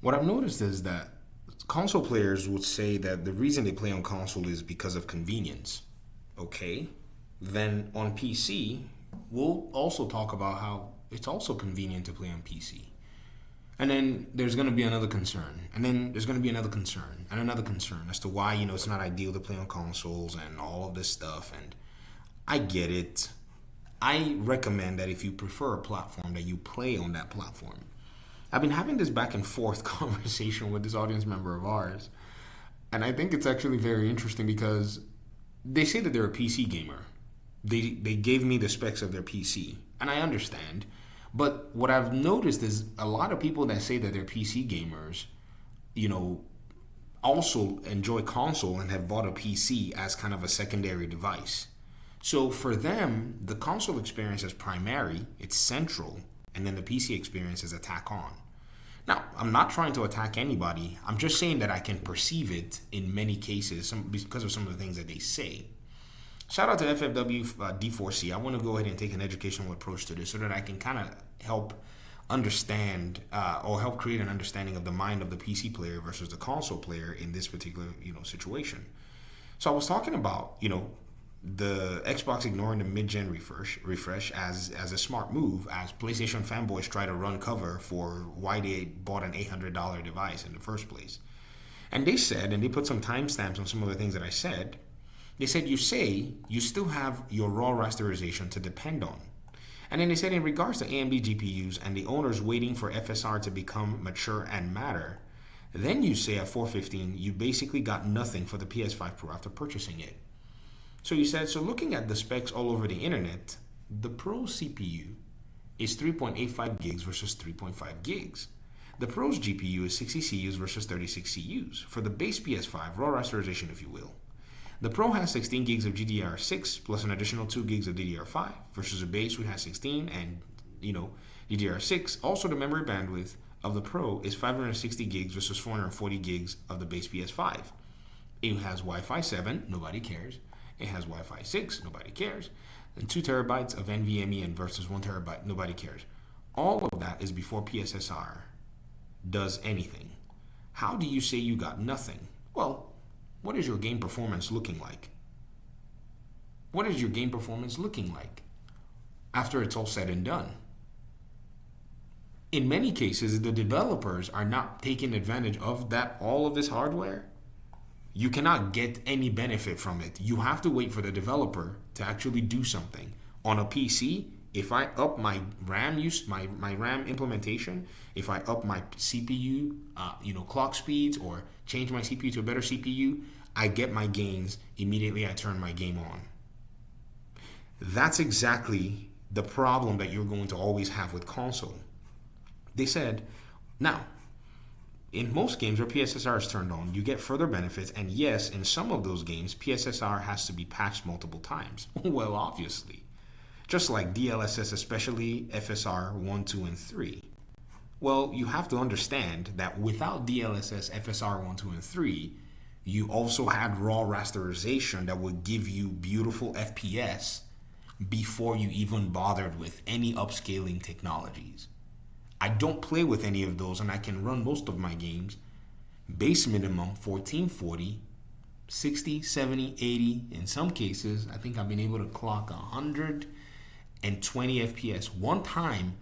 What I've noticed is that console players would say that the reason they play on console is because of convenience. Okay. Then on PC, we'll also talk about how it's also convenient to play on PC. And then there's going to be another concern. And then there's going to be another concern and another concern as to why, it's not ideal to play on consoles and all of this stuff. And I get it. I recommend that if you prefer a platform, that you play on that platform. I've been having this back and forth conversation with this audience member of ours. And I think it's actually very interesting because they say that they're a PC gamer. They gave me the specs of their PC. And I understand. But what I've noticed is a lot of people that say that they're PC gamers, also enjoy console and have bought a PC as kind of a secondary device. So for them, the console experience is primary, it's central, and then the PC experience is a tack on. Now, I'm not trying to attack anybody. I'm just saying that I can perceive it in many cases because of some of the things that they say. Shout out to FFW D4C. I want to go ahead and take an educational approach to this so that I can kind of help understand or help create an understanding of the mind of the PC player versus the console player in this particular situation. So I was talking about the Xbox ignoring the mid-gen refresh as a smart move as PlayStation fanboys try to run cover for why they bought an $800 device in the first place. And they said, and they put some timestamps on some of the things that I said. They said, you still have your raw rasterization to depend on. And then they said, in regards to AMD GPUs and the owners waiting for FSR to become mature and matter, then you say at 415, you basically got nothing for the PS5 Pro after purchasing it. So you said, so looking at the specs all over the internet, the Pro CPU is 3.85 gigs versus 3.5 gigs. The Pro's GPU is 60 CUs versus 36 CUs for the base PS5, raw rasterization if you will. The Pro has 16 gigs of GDDR6 plus an additional 2 gigs of DDR5 versus a base which has 16 and, DDR6. Also, the memory bandwidth of the Pro is 560 gigs versus 440 gigs of the base PS5. It has Wi-Fi 7, nobody cares. It has Wi-Fi 6, nobody cares. And 2 terabytes of NVMe and versus 1 terabyte, nobody cares. All of that is before PSSR does anything. How do you say you got nothing? Well, what is your game performance looking like? What is your game performance looking like after it's all said and done? In many cases, the developers are not taking advantage of all of this hardware. You cannot get any benefit from it. You have to wait for the developer to actually do something. On a PC, if I up my RAM use, my RAM implementation, if I up my CPU, clock speeds or change my CPU to a better CPU, I get my gains immediately. I turn my game on. That's exactly the problem that you're going to always have with console. They said, now, in most games where PSSR is turned on, you get further benefits, and yes, in some of those games, PSSR has to be patched multiple times. Well, obviously. Just like DLSS, especially FSR 1, 2, and 3. Well, you have to understand that without DLSS, FSR 1, 2, and 3, you also had raw rasterization that would give you beautiful FPS before you even bothered with any upscaling technologies. I don't play with any of those, and I can run most of my games base minimum 1440, 60, 70, 80. In some cases, I think I've been able to clock 120 FPS. One time,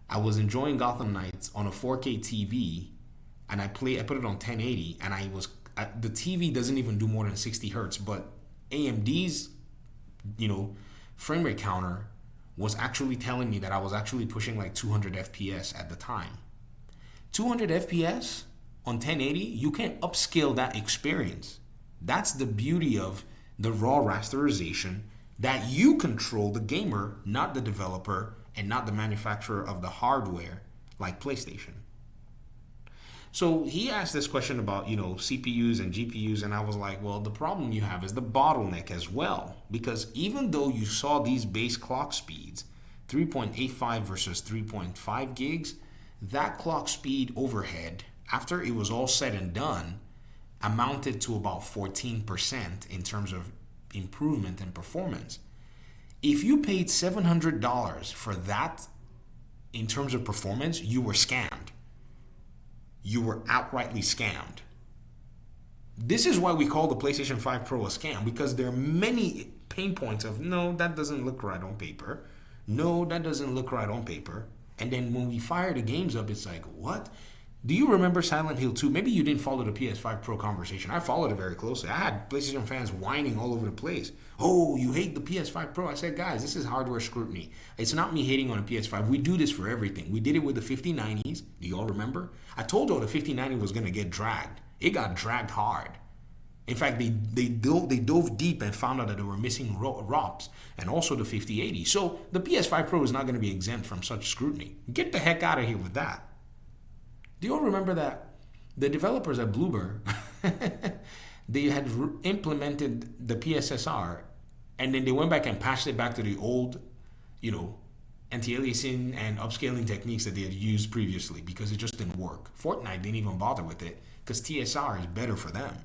I was enjoying Gotham Knights on a 4K TV, and I put it on 1080, and the TV doesn't even do more than 60 hertz, but AMD's, frame rate counter was actually telling me that I was actually pushing like 200 FPS at the time. 200 FPS on 1080, you can't upscale that experience. That's the beauty of the raw rasterization, that you control, the gamer, not the developer and not the manufacturer of the hardware like PlayStation. So he asked this question about, CPUs and GPUs, and I was like, well, the problem you have is the bottleneck as well. Because even though you saw these base clock speeds, 3.85 versus 3.5 gigs, that clock speed overhead, after it was all said and done, amounted to about 14% in terms of improvement and performance. If you paid $700 for that in terms of performance, you were scammed. you were outrightly scammed. This is why we call the PlayStation 5 Pro a scam, because there are many pain points of, no, that doesn't look right on paper. No, that doesn't look right on paper. And then when we fire the games up, it's like, what? Do you remember Silent Hill 2? Maybe you didn't follow the PS5 Pro conversation. I followed it very closely. I had PlayStation fans whining all over the place. Oh, you hate the PS5 Pro. I said, guys, this is hardware scrutiny. It's not me hating on a PS5. We do this for everything. We did it with the 5090s. Do you all remember? I told you the 5090 was going to get dragged. It got dragged hard. In fact, they dove deep and found out that they were missing ROPs, and also the 5080. So the PS5 Pro is not going to be exempt from such scrutiny. Get the heck out of here with that. Do you all remember that the developers at Bloober, they had implemented the PSSR, and then they went back and patched it back to the old, anti-aliasing and upscaling techniques that they had used previously because it just didn't work. Fortnite didn't even bother with it because TSR is better for them.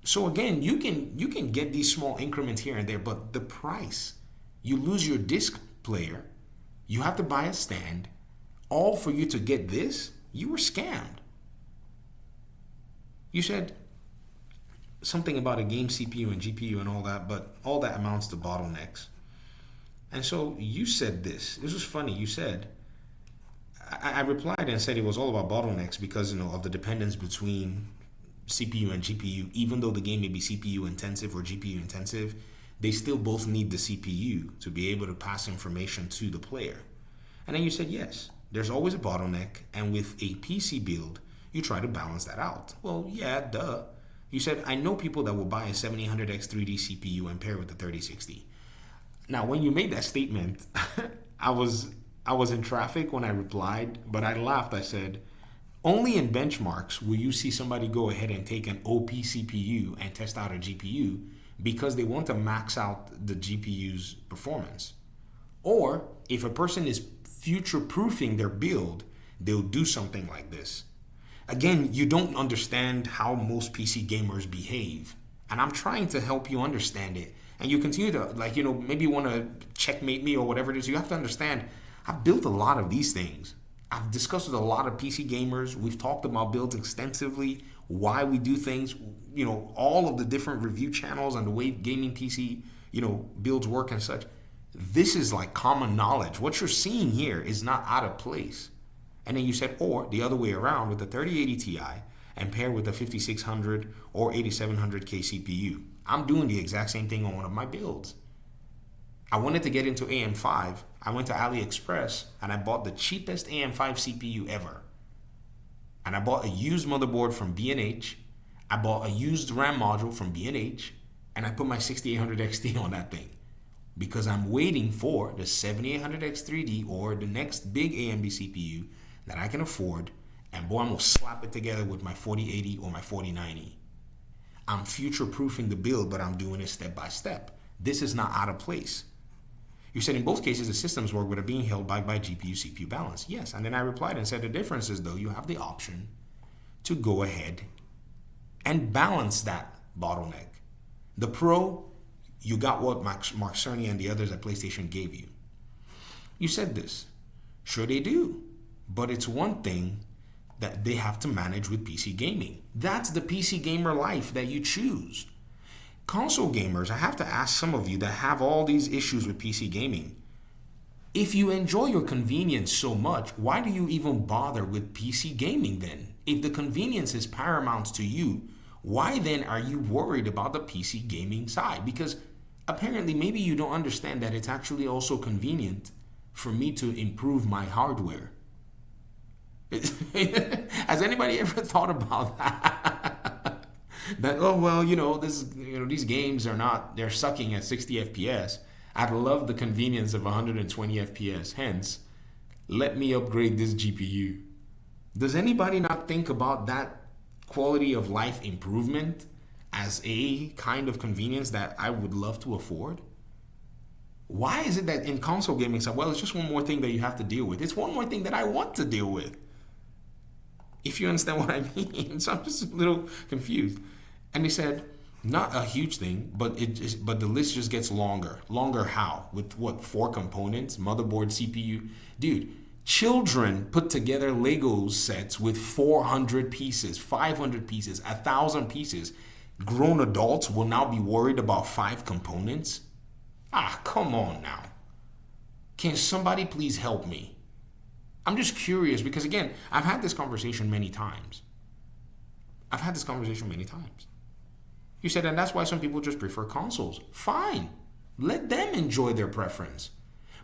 So again, you can get these small increments here and there, but the price, you lose your disc player, you have to buy a stand, all for you to get this. You were scammed. You said something about a game CPU and GPU and all that, but all that amounts to bottlenecks. And so you said this. This was funny. You said, I replied and said it was all about bottlenecks because of the dependence between CPU and GPU. Even though the game may be CPU intensive or GPU intensive, they still both need the CPU to be able to pass information to the player. And then you said, yes, there's always a bottleneck, and with a PC build, you try to balance that out. Well, yeah, duh. You said, I know people that will buy a 7800X 3D CPU and pair it with the 3060. Now, when you made that statement, I was in traffic when I replied, but I laughed. I said, only in benchmarks will you see somebody go ahead and take an OP CPU and test out a GPU because they want to max out the GPU's performance. Or if a person is future-proofing their build, they'll do something like this. Again, you don't understand how most PC gamers behave, and I'm trying to help you understand it. And you continue to, maybe you want to checkmate me or whatever it is. You have to understand, I've built a lot of these things. I've discussed with a lot of PC gamers. We've talked about builds extensively, why we do things, all of the different review channels and the way gaming PC, builds work and such. This is like common knowledge. What you're seeing here is not out of place. And then you said, or the other way around with the 3080 Ti and pair with the 5600 or 8700K CPU. I'm doing the exact same thing on one of my builds. I wanted to get into AM5. I went to AliExpress and I bought the cheapest AM5 CPU ever. And I bought a used motherboard from B&H. I bought a used RAM module from B&H, and I put my 6800 XT on that thing. Because I'm waiting for the 7800X 3D or the next big AMD CPU that I can afford, and boy, I'm going to slap it together with my 4080 or my 4090. I'm future-proofing the build, but I'm doing it step by step. This is not out of place. You said in both cases the systems work but are being held back by GPU-CPU balance. Yes, and then I replied and said the difference is, though, you have the option to go ahead and balance that bottleneck. The Pro, you got what Mark Cerny and the others at PlayStation gave you. You said this. Sure they do. But it's one thing that they have to manage with PC gaming. That's the PC gamer life that you choose. Console gamers, I have to ask some of you that have all these issues with PC gaming. If you enjoy your convenience so much, why do you even bother with PC gaming then? If the convenience is paramount to you, why then are you worried about the PC gaming side? Because apparently maybe you don't understand that it's actually also convenient for me to improve my hardware. Has anybody ever thought about that? That these games they're sucking at 60 FPS. I'd love the convenience of 120 FPS. Hence, let me upgrade this GPU. Does anybody not think about that quality of life improvement as a kind of convenience that I would love to afford? Why is it that in console gaming, it's just one more thing that you have to deal with. It's one more thing that I want to deal with. If you understand what I mean. So I'm just a little confused. And they said, not a huge thing, but the list just gets longer. Longer how? With what, 4 components? Motherboard, CPU? Dude, Children put together Lego sets with 400 pieces, 500 pieces, 1,000 pieces. Grown adults will now be worried about 5 components? Ah, come on now. Can somebody please help me? I'm just curious because, again, I've had this conversation many times. You said, and that's why some people just prefer consoles. Fine. Let them enjoy their preference.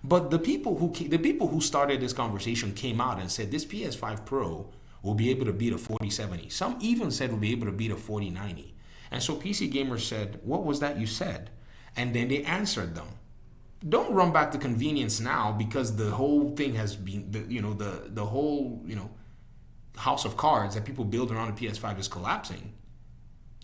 But the people who started this conversation came out and said this PS5 Pro will be able to beat a 4070. Some even said will be able to beat a 4090. And so PC Gamer said, what was that you said? And then they answered them. Don't run back to convenience now because the whole thing has been, the whole house of cards that people build around the PS5 is collapsing.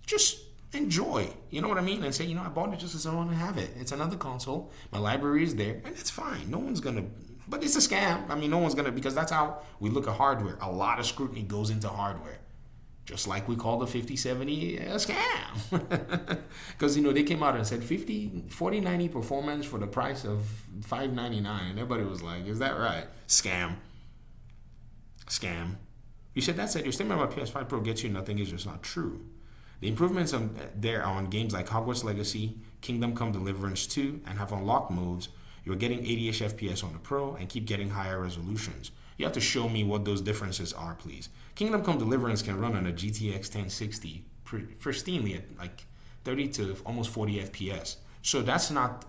Just enjoy, you know what I mean? And say, I bought it just as I want to have it. It's another console. My library is there, and it's fine. No one's going to, but it's a scam. I mean, no one's going to, because that's how we look at hardware. A lot of scrutiny goes into hardware. Just like we call the 5070 a scam. Because, they came out and said 4090 performance for the price of $599. And everybody was like, is that right? Scam. You said that said, your statement about PS5 Pro gets you nothing is just not true. The improvements there on games like Hogwarts Legacy, Kingdom Come Deliverance 2, and have unlocked modes. You're getting 80-ish FPS on the Pro and keep getting higher resolutions. You have to show me what those differences are, please. Kingdom Come Deliverance can run on a GTX 1060 pristinely at like 30 to almost 40 FPS. So that's not...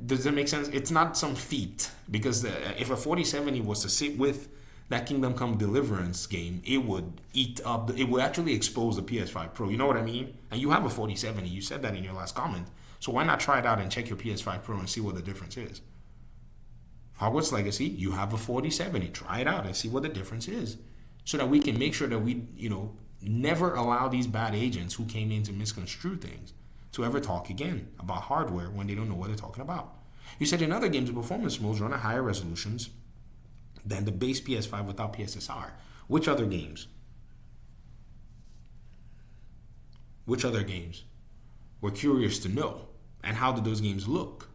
does that make sense? It's not some feat. Because if a 4070 was to sit with that Kingdom Come Deliverance game, it would it would actually expose the PS5 Pro. You know what I mean? And you have a 4070. You said that in your last comment. So why not try it out and check your PS5 Pro and see what the difference is? Hogwarts Legacy, you have a 4070. Try it out and see what the difference is. So that we can make sure that we, never allow these bad agents who came in to misconstrue things to ever talk again about hardware when they don't know what they're talking about. You said in other games, the performance modes run at higher resolutions than the base PS5 without PSSR. Which other games? We're curious to know. And how did those games look?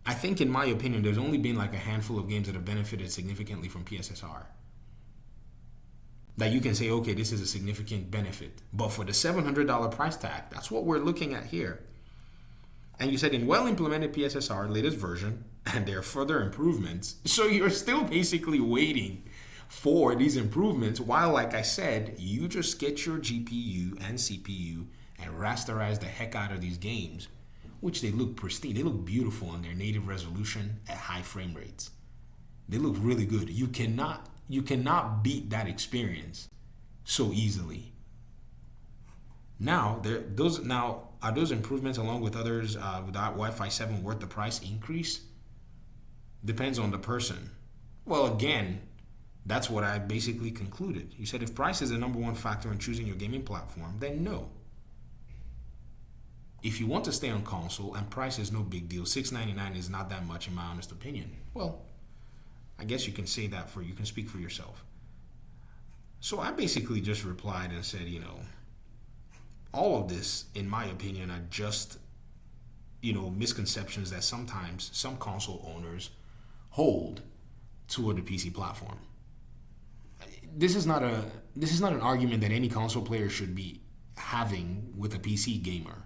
I think, in my opinion, there's only been like a handful of games that have benefited significantly from PSSR. That you can say, okay, this is a significant benefit. But for the $700 price tag, that's what we're looking at here. And you said in well-implemented PSSR, latest version, and there are further improvements. So you're still basically waiting for these improvements while, like I said, you just get your GPU and CPU and rasterize the heck out of these games, which they look pristine. They look beautiful on their native resolution at high frame rates. They look really good. You cannot beat that experience so easily. Now, are those improvements along with others without Wi-Fi 7 worth the price increase? Depends on the person. Well, again, that's what I basically concluded. You said if price is the number one factor in choosing your gaming platform, then no. If you want to stay on console and price is no big deal, $699 is not that much in my honest opinion. Well, I guess you can say that you can speak for yourself. So I basically just replied and said, all of this, in my opinion, are just, misconceptions that sometimes some console owners hold toward the PC platform. This is not an argument that any console player should be having with a PC gamer.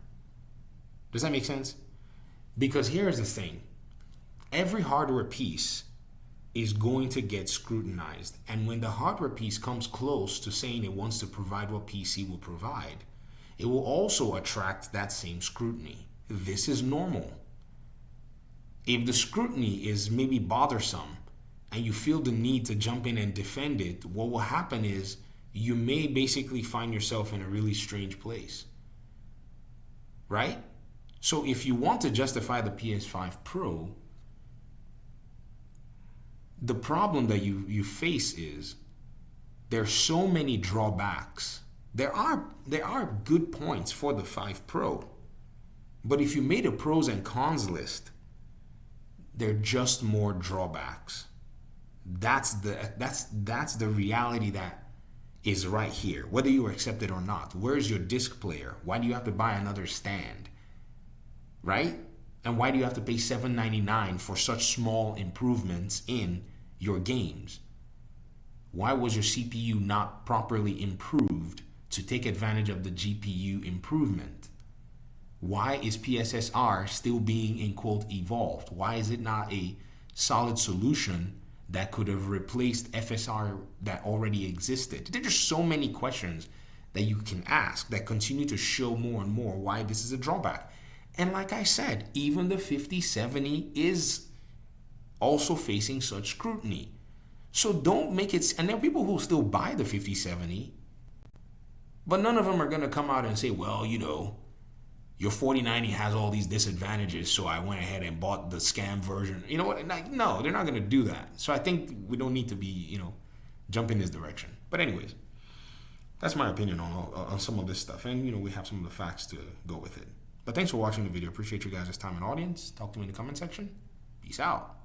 Does that make sense? Because here's the thing. Every hardware piece is going to get scrutinized. And when the hardware piece comes close to saying it wants to provide what PC will provide, it will also attract that same scrutiny. This is normal. If the scrutiny is maybe bothersome and you feel the need to jump in and defend it, what will happen is you may basically find yourself in a really strange place. Right? So if you want to justify the PS5 Pro, the problem that you face is there's so many drawbacks. There are good points for the 5 Pro, but if you made a pros and cons list, there are just more drawbacks. That's the reality that is right here, whether you accept it or not. Where's your disc player? Why do you have to buy another stand? Right? And why do you have to pay $7.99 for such small improvements in your games? Why was your CPU not properly improved to take advantage of the GPU improvement? Why is PSSR still being, in quote, evolved? Why is it not a solid solution that could have replaced FSR that already existed? There are just so many questions that you can ask that continue to show more and more why this is a drawback. And like I said, even the 5070 is also facing such scrutiny. So don't make it, and there are people who still buy the 5070, but none of them are going to come out and say, well, you know, your 4090 has all these disadvantages, so I went ahead and bought the scam version. You know what? Like, no, they're not going to do that. So I think we don't need to be, you know, jump in this direction. But anyways, that's my opinion on some of this stuff. And, you know, we have some of the facts to go with it. But thanks for watching the video. Appreciate you guys' time and audience. Talk to me in the comment section. Peace out.